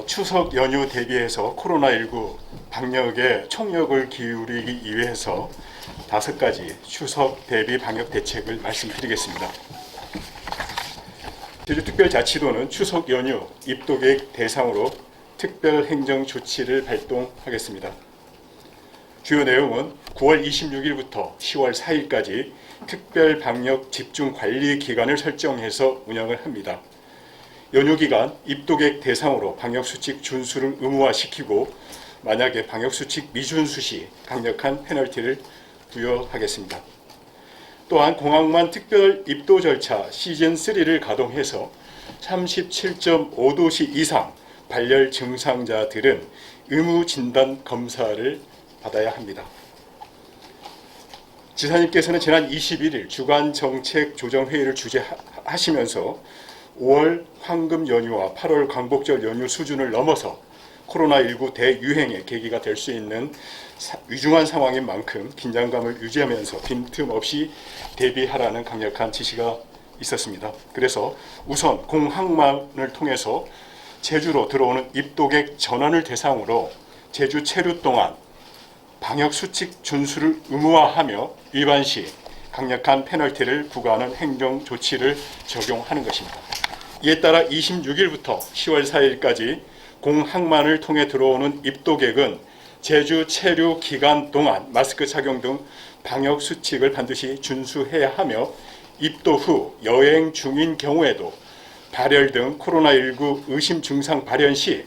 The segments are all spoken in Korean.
추석 연휴 대비해서 코로나19 방역에 총력을 기울이기 위해서 5가지 추석 대비 방역 대책을 말씀드리겠습니다. 제주특별자치도는 추석 연휴 입도객 대상으로 특별 행정 조치를 발동하겠습니다. 주요 내용은 9월 26일부터 10월 4일까지 특별 방역 집중 관리 기간을 설정해서 운영을 합니다. 연휴 기간 입도객 대상으로 방역수칙 준수를 의무화시키고 만약에 방역수칙 미준수 시 강력한 페널티를 부여하겠습니다. 또한 공항만 특별 입도 절차 시즌3를 가동해서 37.5도씨 이상 발열 증상자들은 의무 진단 검사를 받아야 합니다. 지사님께서는 지난 21일 주간정책조정회의를 주재하시면서 5월 황금 연휴와 8월 광복절 연휴 수준을 넘어서 코로나19 대유행의 계기가 될 수 있는 위중한 상황인 만큼 긴장감을 유지하면서 빈틈없이 대비하라는 강력한 지시가 있었습니다. 그래서 우선 공항만을 통해서 제주로 들어오는 입도객 전원을 대상으로 제주 체류 동안 방역수칙 준수를 의무화하며 위반 시 강력한 페널티를 부과하는 행정 조치를 적용하는 것입니다. 이에 따라 26일부터 10월 4일까지 공항만을 통해 들어오는 입도객은 제주 체류 기간 동안 마스크 착용 등 방역 수칙을 반드시 준수해야 하며 입도 후 여행 중인 경우에도 발열 등 코로나19 의심 증상 발현 시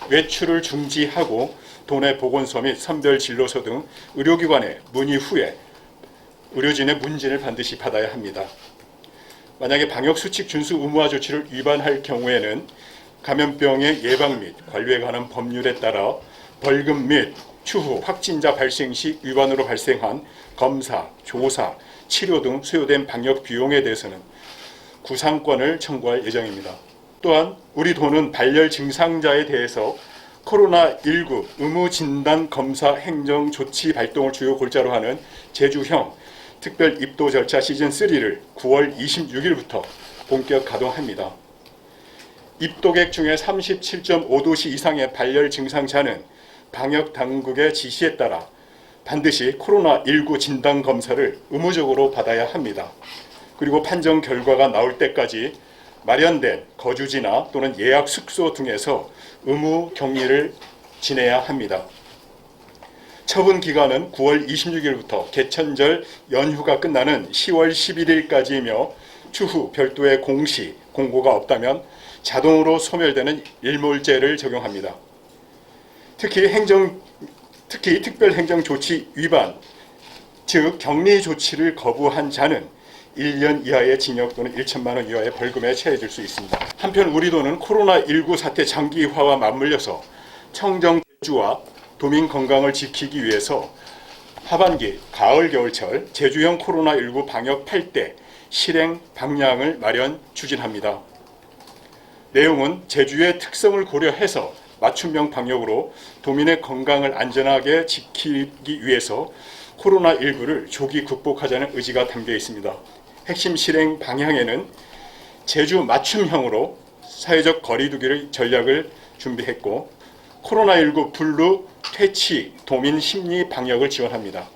외출을 중지하고 도내 보건소 및 선별진료소 등 의료기관에 문의 후에 의료진의 문진을 반드시 받아야 합니다. 만약에 방역수칙 준수 의무화 조치를 위반할 경우에는 감염병의 예방 및 관리에 관한 법률에 따라 벌금 및 추후 확진자 발생 시 위반으로 발생한 검사, 조사, 치료 등 소요된 방역 비용에 대해서는 구상권을 청구할 예정입니다. 또한 우리 도는 발열 증상자에 대해서 코로나19 의무 진단 검사 행정 조치 발동을 주요 골자로 하는 제주형 특별 입도 절차 시즌3를 9월 26일부터 본격 가동합니다. 입도객 중에 37.5도씨 이상의 발열 증상자는 방역 당국의 지시에 따라 반드시 코로나19 진단 검사를 의무적으로 받아야 합니다. 그리고 판정 결과가 나올 때까지 마련된 거주지나 또는 예약 숙소 등에서 의무 격리를 지내야 합니다. 처분 기간은 9월 26일부터 개천절 연휴가 끝나는 10월 11일까지이며 추후 별도의 공시, 공고가 없다면 자동으로 소멸되는 일몰제를 적용합니다. 특히 특별행정조치 위반, 즉 격리 조치를 거부한 자는 1년 이하의 징역 또는 1천만 원 이하의 벌금에 처해질 수 있습니다. 한편 우리 도는 코로나19 사태 장기화와 맞물려서 청정 제주와 도민 건강을 지키기 위해서 하반기, 가을, 겨울철 제주형 코로나19 방역 8대 실행 방향을 마련 추진합니다. 내용은 제주의 특성을 고려해서 맞춤형 방역으로 도민의 건강을 안전하게 지키기 위해서 코로나19를 조기 극복하자는 의지가 담겨 있습니다. 핵심 실행 방향에는 제주 맞춤형으로 사회적 거리두기의 전략을 준비했고 코로나19 분류 퇴치 도민 심리 방역을 지원합니다.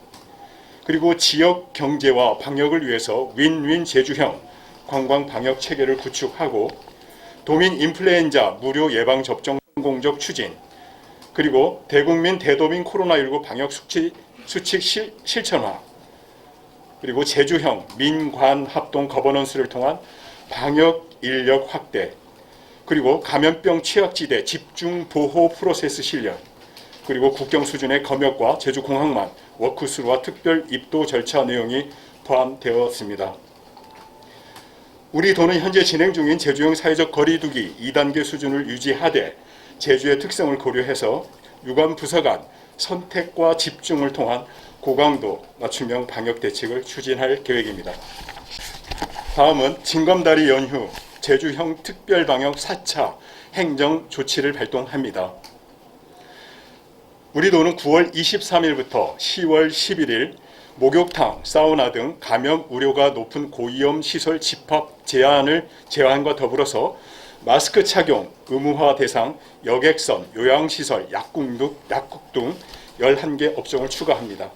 그리고 지역 경제와 방역을 위해서 윈윈 제주형 관광 방역 체계를 구축하고 도민 인플루엔자 무료 예방 접종 성공적 추진, 그리고 대국민 대도민 코로나19 방역 수칙 실천화, 그리고 제주형 민관 합동 거버넌스를 통한 방역 인력 확대, 그리고 감염병 취약지대 집중 보호 프로세스 실현, 그리고 국경 수준의 검역과 제주공항만 워크스루와 특별 입도 절차 내용이 포함되었습니다. 우리 도는 현재 진행 중인 제주형 사회적 거리두기 2단계 수준을 유지하되 제주의 특성을 고려해서 유관 부서 간 선택과 집중을 통한 고강도 맞춤형 방역 대책을 추진할 계획입니다. 다음은 징검다리 연휴 제주형 특별방역 4차 행정 조치를 발동합니다. 우리 도는 9월 23일부터 10월 11일 목욕탕, 사우나 등 감염 우려가 높은 고위험 시설 집합 제한과 더불어서 마스크 착용 의무화 대상 여객선, 요양시설, 약국 등 11개 업종을 추가합니다.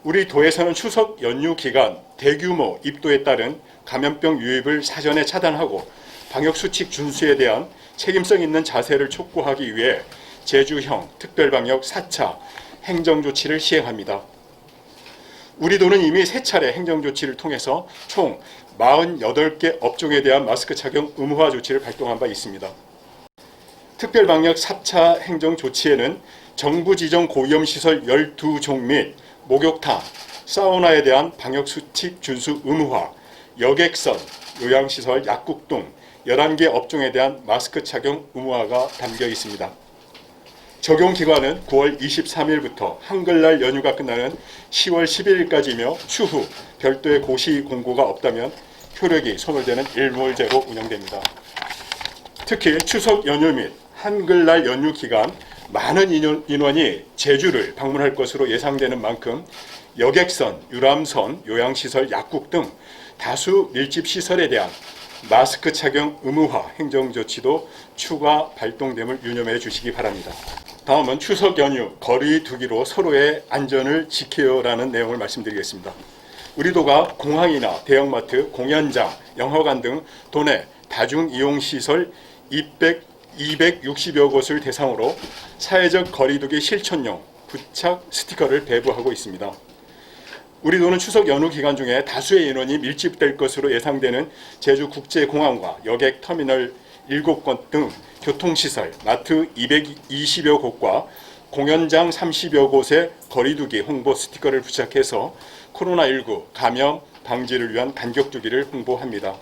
우리 도에서는 추석 연휴 기간 대규모 입도에 따른 감염병 유입을 사전에 차단하고 방역수칙 준수에 대한 책임성 있는 자세를 촉구하기 위해 제주형 특별방역 4차 행정조치를 시행합니다. 우리 도는 이미 3차례 행정조치를 통해서 총 48개 업종에 대한 마스크 착용 의무화 조치를 발동한 바 있습니다. 특별방역 4차 행정조치에는 정부 지정 고위험시설 12종 및 목욕탕, 사우나에 대한 방역수칙 준수 의무화, 여객선, 요양시설, 약국 등 11개 업종에 대한 마스크 착용 의무화가 담겨 있습니다. 적용 기간은 9월 23일부터 한글날 연휴가 끝나는 10월 11일까지이며 추후 별도의 고시 공고가 없다면 효력이 소멸되는 일몰제로 운영됩니다. 특히 추석 연휴 및 한글날 연휴 기간 많은 인원이 제주를 방문할 것으로 예상되는 만큼 여객선, 유람선, 요양시설, 약국 등 다수 밀집시설에 대한 마스크 착용 의무화 행정조치도 추가 발동됨을 유념해 주시기 바랍니다. 다음은 추석 연휴 거리 두기로 서로의 안전을 지켜요라는 내용을 말씀드리겠습니다. 우리 도가 공항이나 대형마트, 공연장, 영화관 등 도내 다중이용시설 260여 곳을 대상으로 사회적 거리두기 실천용 부착 스티커를 배부하고 있습니다. 우리 도는 추석 연휴 기간 중에 다수의 인원이 밀집될 것으로 예상되는 제주국제공항과 여객터미널 7곳 등 교통시설, 마트 220여 곳과 공연장 30여 곳에 거리두기 홍보 스티커를 부착해서 코로나19 감염 방지를 위한 간격두기를 홍보합니다.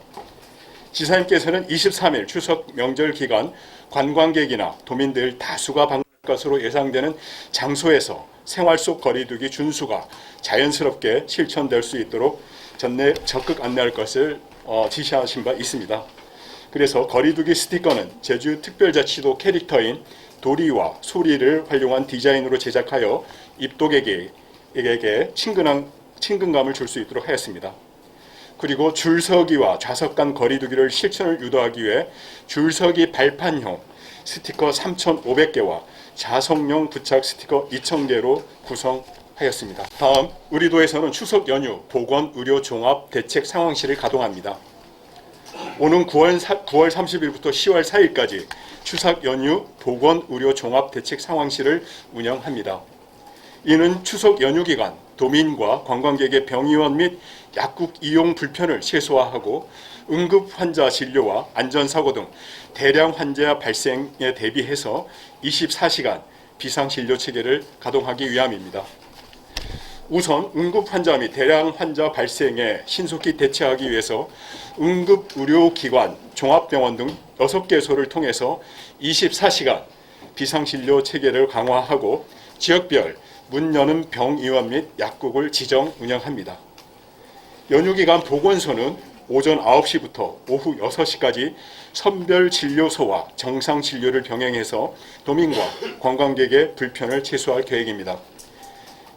지사님께서는 23일 추석 명절 기간 관광객이나 도민들 다수가 방문할 것으로 예상되는 장소에서 생활 속 거리두기 준수가 자연스럽게 실천될 수 있도록 전내 적극 안내할 것을 지시하신 바 있습니다. 그래서 거리두기 스티커는 제주특별자치도 캐릭터인 도리와 소리를 활용한 디자인으로 제작하여 입도객에게 친근감을 줄 수 있도록 하였습니다. 그리고 줄서기와 좌석 간 거리두기를 실천을 유도하기 위해 줄서기 발판형 스티커 3,500개와 좌석용 부착 스티커 2,000개로 구성하였습니다. 다음, 우리 도에서는 추석 연휴 보건의료 종합 대책 상황실을 가동합니다. 오는 9월 30일부터 10월 4일까지 추석 연휴 보건의료 종합 대책 상황실을 운영합니다. 이는 추석 연휴 기간 도민과 관광객의 병의원 및 약국 이용 불편을 최소화하고 응급 환자 진료와 안전사고 등 대량 환자 발생에 대비해서 24시간 비상진료 체계를 가동하기 위함입니다. 우선 응급 환자 및 대량 환자 발생에 신속히 대처하기 위해서 응급의료기관, 종합병원 등 6개소를 통해서 24시간 비상진료 체계를 강화하고 지역별 문 여는 병의원 및 약국을 지정 운영합니다. 연휴 기간 보건소는 오전 9시부터 오후 6시까지 선별진료소와 정상진료를 병행해서 도민과 관광객의 불편을 최소화할 계획입니다.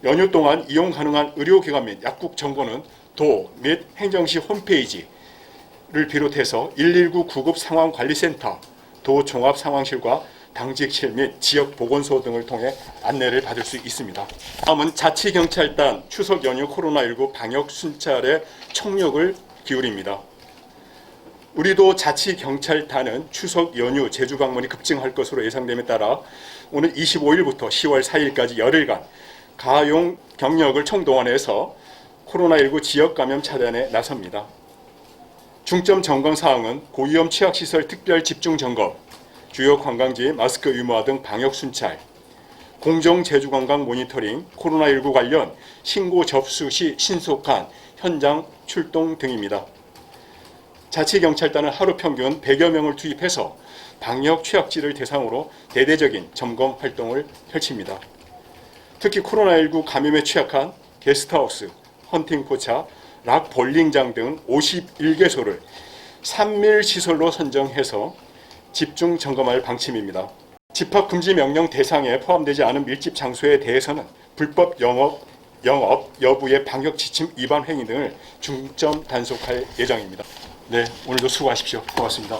연휴 동안 이용 가능한 의료기관 및 약국 정보는 도 및 행정시 홈페이지를 비롯해서 119 구급상황관리센터, 도 종합상황실과 당직실 및 지역 보건소 등을 통해 안내를 받을 수 있습니다. 다음은 자치경찰단 추석 연휴 코로나19 방역 순찰에 총력을 기울입니다. 우리도 자치경찰단은 추석 연휴 제주 방문이 급증할 것으로 예상됨에 따라 오늘 25일부터 10월 4일까지 열흘간 가용 경력을 총동원해서 코로나19 지역 감염 차단에 나섭니다. 중점 점검 사항은 고위험 취약시설 특별 집중 점검, 주요 관광지 마스크 의무화 등 방역 순찰, 공정 제주관광 모니터링, 코로나19 관련 신고 접수 시 신속한 현장 출동 등입니다. 자치경찰단은 하루 평균 100여 명을 투입해서 방역 취약지를 대상으로 대대적인 점검 활동을 펼칩니다. 특히 코로나19 감염에 취약한 게스트하우스, 헌팅포차, 락볼링장 등 51개소를 산밀시설로 선정해서 집중 점검할 방침입니다. 집합금지 명령 대상에 포함되지 않은 밀집 장소에 대해서는 불법 영업 여부의 방역 지침 위반 행위 등을 중점 단속할 예정입니다. 네, 오늘도 수고하십시오. 고맙습니다.